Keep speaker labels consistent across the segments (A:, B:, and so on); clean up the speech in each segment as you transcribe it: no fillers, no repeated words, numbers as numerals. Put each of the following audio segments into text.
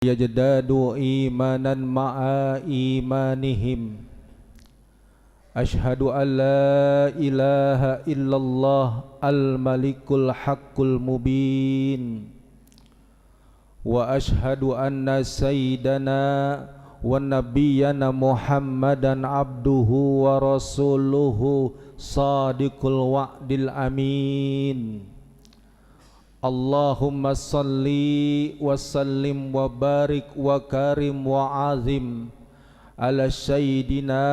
A: yajdadu imanan ma'a imanihim. Ashhadu an la ilaha illallah al-malikul haqqul mubin, wa ashhadu anna sayyidana wa nabiyyana Muhammadan abduhu wa rasuluhu sadiqul wa'dil amin. Allahumma salli wa sallim wa barik wa karim wa azim ala sayyidina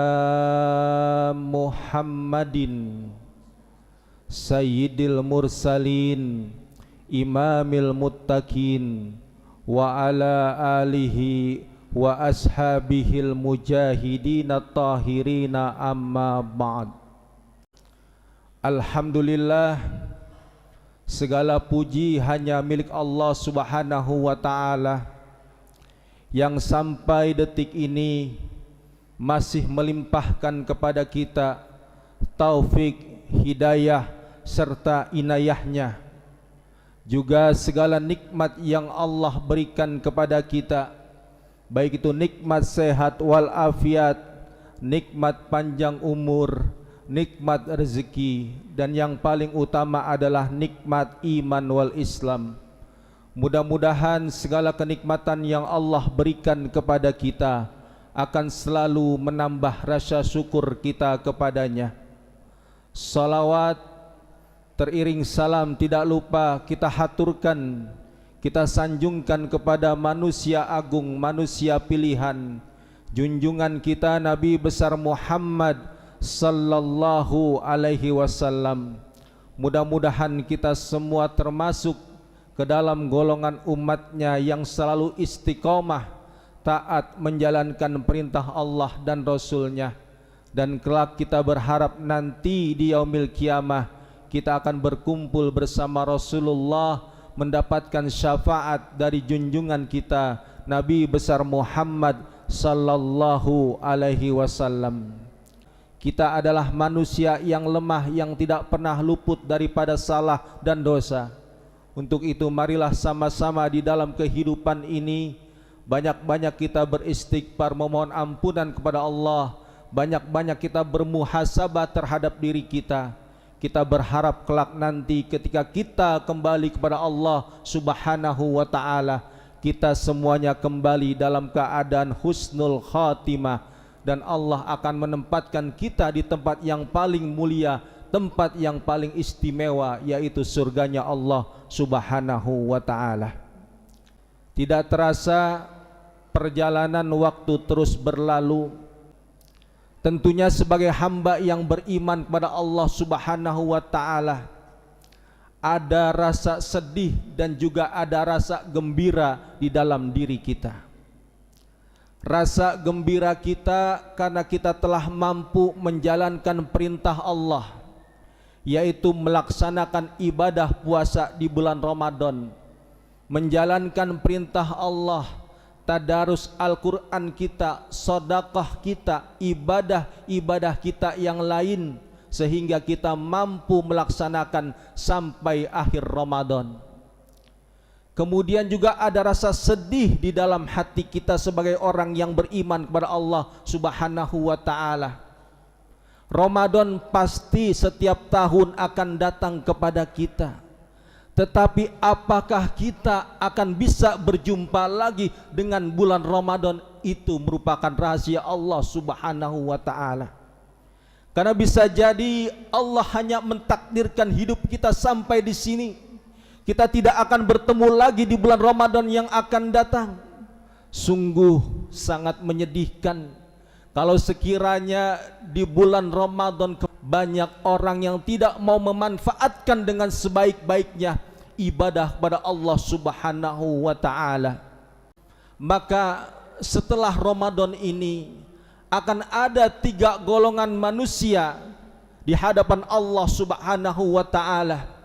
A: Muhammadin sayyidil mursalin imamil muttaqin wa ala alihi wa ashabihil mujahidina tahirina amma ba'd. Alhamdulillah, segala puji hanya milik Allah Subhanahu wa ta'ala yang sampai detik ini masih melimpahkan kepada kita taufik, hidayah serta inayahnya. Juga segala nikmat yang Allah berikan kepada kita, baik itu nikmat sehat walafiat, nikmat panjang umur, nikmat rezeki, dan yang paling utama adalah nikmat iman wal Islam. Mudah-mudahan segala kenikmatan yang Allah berikan kepada kita akan selalu menambah rasa syukur kita kepadanya. Salawat teriring salam tidak lupa kita haturkan, kita sanjungkan kepada manusia agung, manusia pilihan, junjungan kita Nabi besar Muhammad sallallahu alaihi wasallam. Mudah-mudahan kita semua termasuk ke dalam golongan umatnya yang selalu istiqomah taat menjalankan perintah Allah dan Rasulnya. Dan kelak kita berharap nanti di yaumil kiamah kita akan berkumpul bersama Rasulullah, mendapatkan syafaat dari junjungan kita Nabi besar Muhammad sallallahu alaihi wasallam. Kita adalah manusia yang lemah, yang tidak pernah luput daripada salah dan dosa. Untuk itu marilah sama-sama di dalam kehidupan ini banyak-banyak kita beristighfar, memohon ampunan kepada Allah, banyak-banyak kita bermuhasabah terhadap diri kita. Kita berharap kelak nanti ketika kita kembali kepada Allah Subhanahu wa ta'ala, kita semuanya kembali dalam keadaan husnul khatimah, dan Allah akan menempatkan kita di tempat yang paling mulia, tempat yang paling istimewa, yaitu surganya Allah Subhanahu wa ta'ala. Tidak terasa perjalanan waktu terus berlalu. Tentunya sebagai hamba yang beriman kepada Allah Subhanahu wa ta'ala, ada rasa sedih dan juga ada rasa gembira di dalam diri kita. Rasa gembira kita karena kita telah mampu menjalankan perintah Allah, yaitu melaksanakan ibadah puasa di bulan Ramadan, menjalankan perintah Allah, tadarus Al-Quran kita, sedekah kita, ibadah-ibadah kita yang lain, sehingga kita mampu melaksanakan sampai akhir Ramadan. Kemudian juga ada rasa sedih di dalam hati kita sebagai orang yang beriman kepada Allah Subhanahu wa ta'ala. Ramadan pasti setiap tahun akan datang kepada kita, tetapi apakah kita akan bisa berjumpa lagi dengan bulan Ramadan? Itu merupakan rahasia Allah Subhanahu wa ta'ala. Karena bisa jadi Allah hanya mentakdirkan hidup kita sampai di sini. Kita tidak akan bertemu lagi di bulan Ramadan yang akan datang. Sungguh sangat menyedihkan kalau sekiranya di bulan Ramadan banyak orang yang tidak mau memanfaatkan dengan sebaik-baiknya ibadah kepada Allah Subhanahu wa ta'ala. Maka setelah Ramadan ini akan ada 3 golongan manusia di hadapan Allah Subhanahu wa ta'ala.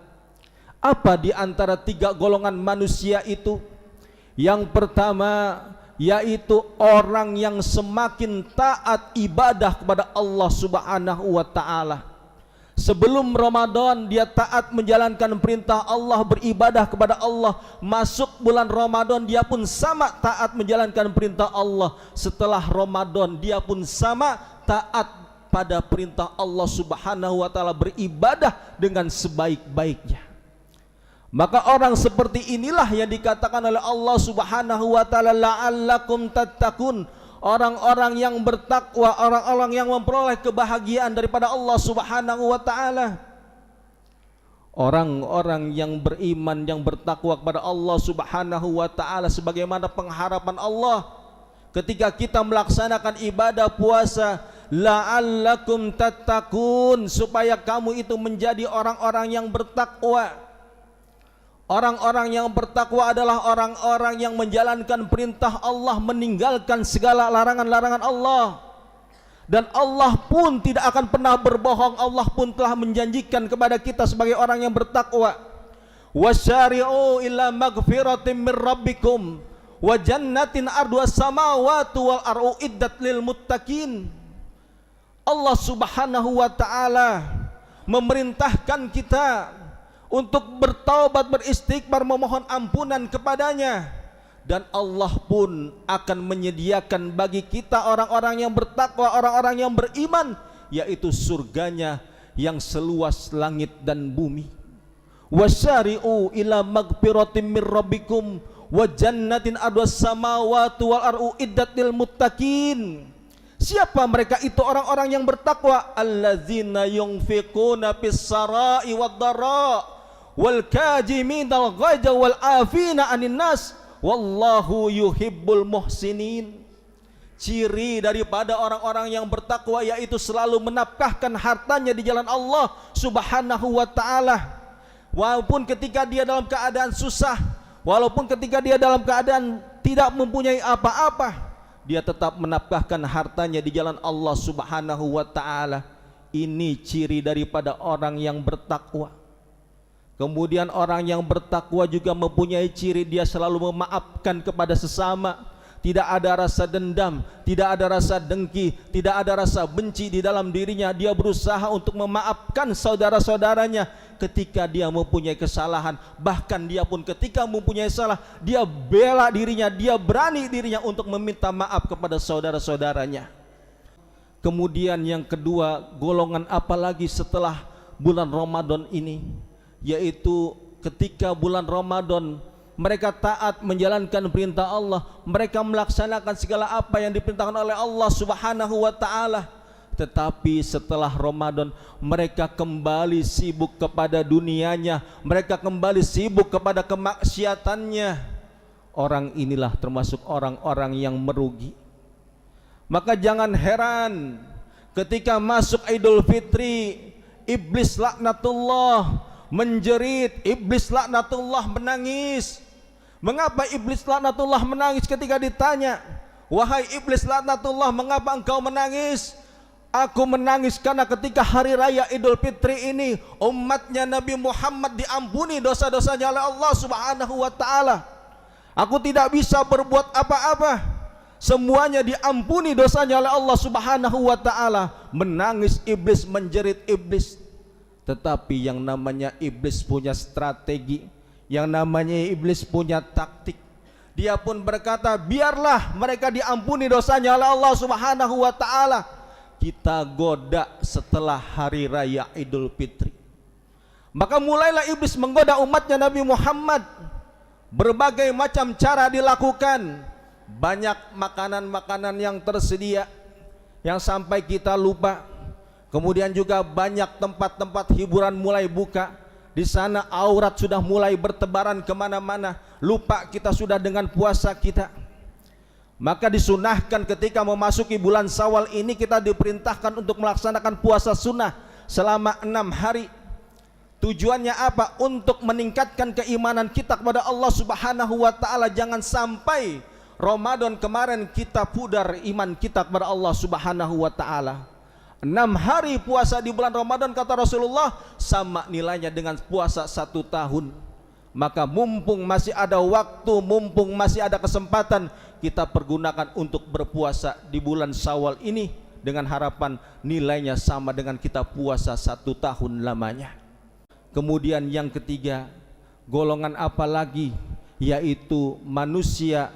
A: Apa di antara 3 golongan manusia itu? Yang pertama yaitu orang yang semakin taat ibadah kepada Allah Subhanahu wa ta'ala, Sebelum Ramadan dia taat menjalankan perintah Allah, beribadah kepada Allah. Masuk bulan Ramadan dia pun sama taat menjalankan perintah Allah. Setelah Ramadan dia pun sama taat pada perintah Allah Subhanahu wa taala, beribadah dengan sebaik-baiknya. Maka orang seperti inilah yang dikatakan oleh Allah Subhanahu wa taala la'allakum tattaqun. Orang-orang yang bertakwa, orang-orang yang memperoleh kebahagiaan daripada Allah Subhanahu wa taala. Orang-orang yang beriman, yang bertakwa kepada Allah Subhanahu wa taala sebagaimana pengharapan Allah ketika kita melaksanakan ibadah puasa, la'allakum tattaqun, supaya kamu itu menjadi orang-orang yang bertakwa. Orang-orang yang bertakwa adalah orang-orang yang menjalankan perintah Allah, meninggalkan segala larangan-larangan Allah. Dan Allah pun tidak akan pernah berbohong. Allah pun telah menjanjikan kepada kita sebagai orang yang bertakwa, wasyari'u ila magfiratin min rabbikum wa jannatin arduas samawati wal ardu iddat lil muttaqin. Allah Subhanahu wa taala memerintahkan kita untuk bertaubat, beristighfar, memohon ampunan kepadanya. Dan Allah pun akan menyediakan bagi kita orang-orang yang bertakwa, orang-orang yang beriman, yaitu surganya yang seluas langit dan bumi. Wasyari'u ila magfiratin min rabbikum wa jannatin arduas samawati wal ardu iddat lil muttaqin. Siapa mereka itu orang-orang yang bertakwa? Allazina yunfiquna fis sarai wad dara wal kajiminal ghaiza wal afina anin nas wallahu yuhibbul muhsinin. Ciri daripada orang-orang yang bertakwa yaitu selalu menafkahkan hartanya di jalan Allah Subhanahu wa taala. Walaupun ketika dia dalam keadaan susah, walaupun ketika dia dalam keadaan tidak mempunyai apa-apa, dia tetap menafkahkan hartanya di jalan Allah Subhanahu wa taala. Ini ciri daripada orang yang bertakwa. Kemudian orang yang bertakwa juga mempunyai ciri dia selalu memaafkan kepada sesama. Tidak ada rasa dendam, tidak ada rasa dengki, tidak ada rasa benci di dalam dirinya. Dia berusaha untuk memaafkan saudara-saudaranya ketika dia mempunyai kesalahan. Bahkan dia pun ketika mempunyai salah, dia bela dirinya, dia berani dirinya untuk meminta maaf kepada saudara-saudaranya. Kemudian yang kedua, golongan apalagi setelah bulan Ramadan ini? Yaitu ketika bulan Ramadan mereka taat menjalankan perintah Allah, mereka melaksanakan segala apa yang diperintahkan oleh Allah Subhanahu wa taala. Tetapi setelah Ramadan mereka kembali sibuk kepada dunianya, mereka kembali sibuk kepada kemaksiatannya. Orang inilah termasuk orang-orang yang merugi. Maka jangan heran ketika masuk Idul Fitri, iblis laknatullah menjerit, iblis laknatullah menangis. Mengapa iblis laknatullah menangis ketika ditanya, wahai iblis laknatullah, mengapa engkau menangis? Aku menangis karena ketika hari raya Idul Fitri ini umatnya Nabi Muhammad diampuni dosa-dosanya oleh Allah Subhanahu wa taala. Aku tidak bisa berbuat apa-apa, semuanya diampuni dosanya oleh Allah Subhanahu wa taala. Menangis iblis, menjerit iblis. Tetapi yang namanya iblis punya strategi, yang namanya iblis punya taktik. Dia pun berkata, biarlah mereka diampuni dosanya oleh Allah Subhanahu wa taala. Kita goda setelah hari raya Idul Fitri. Maka mulailah iblis menggoda umatnya Nabi Muhammad. Berbagai macam cara dilakukan. Banyak makanan-makanan yang tersedia yang sampai kita lupa. Kemudian juga banyak tempat-tempat hiburan mulai buka. Di sana aurat sudah mulai bertebaran kemana-mana. Lupa kita sudah dengan puasa kita. Maka disunahkan ketika memasuki bulan Syawal ini kita diperintahkan untuk melaksanakan puasa sunnah selama 6 hari. Tujuannya apa? Untuk meningkatkan keimanan kita kepada Allah Subhanahu wa taala. Jangan sampai Ramadan kemarin kita pudar iman kita kepada Allah Subhanahu wa taala. 6 hari puasa di bulan Ramadan kata Rasulullah sama nilainya dengan puasa 1 tahun. Maka mumpung masih ada waktu, mumpung masih ada kesempatan, kita pergunakan untuk berpuasa di bulan Syawal ini dengan harapan nilainya sama dengan kita puasa 1 tahun lamanya. Kemudian yang ketiga, golongan apa lagi? Yaitu manusia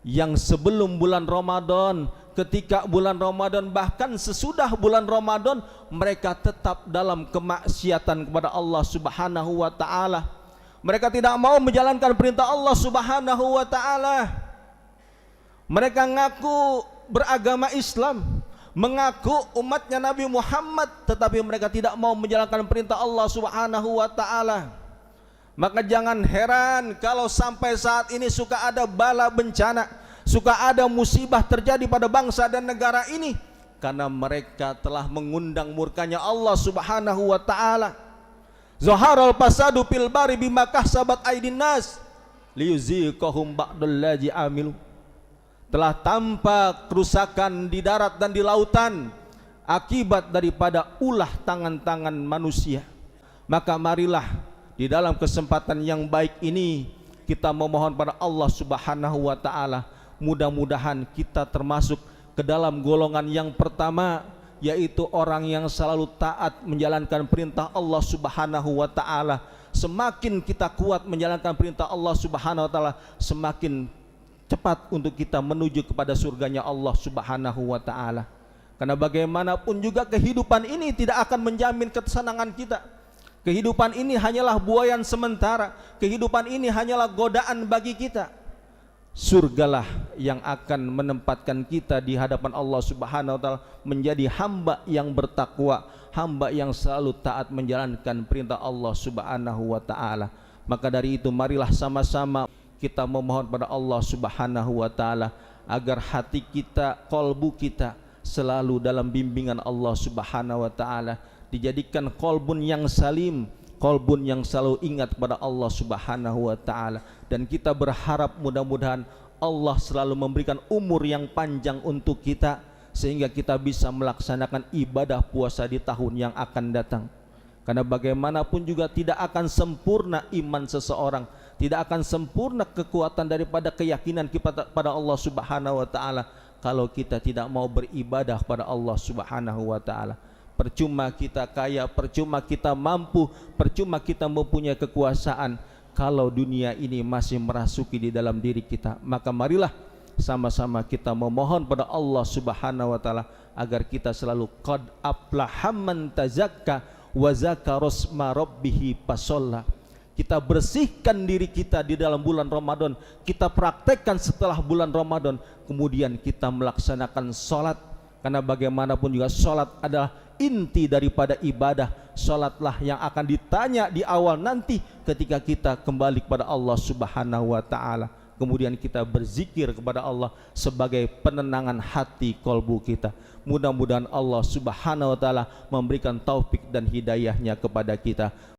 A: yang sebelum bulan Ramadan, ketika bulan Ramadan, bahkan sesudah bulan Ramadan, mereka tetap dalam kemaksiatan kepada Allah Subhanahu wa taala. Mereka tidak mau menjalankan perintah Allah Subhanahu wa taala. Mereka ngaku beragama Islam, mengaku umatnya Nabi Muhammad, tetapi mereka tidak mau menjalankan perintah Allah Subhanahu wa taala. Maka jangan heran kalau sampai saat ini suka ada bala bencana, suka ada musibah terjadi pada bangsa dan negara ini, karena mereka telah mengundang murkanya Allah Subhanahu wa taala. Zaharal fasadu fil bari bima kasabat aydin nas liyuziqahum ba'dallazi amilu. Telah tampak kerusakan di darat dan di lautan akibat daripada ulah tangan-tangan manusia. Maka marilah di dalam kesempatan yang baik ini kita memohon pada Allah Subhanahu wa taala, mudah-mudahan kita termasuk ke dalam golongan yang pertama, yaitu orang yang selalu taat menjalankan perintah Allah Subhanahu wa taala. Semakin kita kuat menjalankan perintah Allah Subhanahu wa taala, semakin cepat untuk kita menuju kepada surganya Allah Subhanahu wa taala. Karena bagaimanapun juga kehidupan ini tidak akan menjamin kesenangan kita. Kehidupan ini hanyalah buayan sementara. Kehidupan ini hanyalah godaan bagi kita. Surgalah yang akan menempatkan kita di hadapan Allah Subhanahu wa taala menjadi hamba yang bertakwa, hamba yang selalu taat menjalankan perintah Allah Subhanahu wa taala. Maka dari itu marilah sama-sama kita memohon pada Allah Subhanahu wa taala agar hati kita, kolbu kita selalu dalam bimbingan Allah Subhanahu wa taala, dijadikan kolbun yang salim, kolbun yang selalu ingat pada Allah Subhanahu wa taala. Dan kita berharap mudah-mudahan Allah selalu memberikan umur yang panjang untuk kita, sehingga kita bisa melaksanakan ibadah puasa di tahun yang akan datang. Karena bagaimanapun juga tidak akan sempurna iman seseorang, tidak akan sempurna kekuatan daripada keyakinan kita pada Allah Subhanahu wa taala kalau kita tidak mau beribadah pada Allah Subhanahu wa taala. Percuma kita kaya, percuma kita mampu, percuma kita mempunyai kekuasaan kalau dunia ini masih merasuki di dalam diri kita. Maka marilah sama-sama kita memohon pada Allah Subhanahu wa taala agar kita selalu qad aflaha man tazakka wa zakara rasma rabbih fasalla. Kita bersihkan diri kita di dalam bulan Ramadan, kita praktekkan setelah bulan Ramadan, kemudian kita melaksanakan sholat. Karena bagaimanapun juga sholat adalah inti daripada ibadah. Sholatlah yang akan ditanya di awal nanti ketika kita kembali kepada Allah Subhanahu wa ta'ala. Kemudian kita berzikir kepada Allah sebagai penenangan hati kolbu kita. Mudah-mudahan Allah Subhanahu wa ta'ala memberikan taufik dan hidayahnya kepada kita.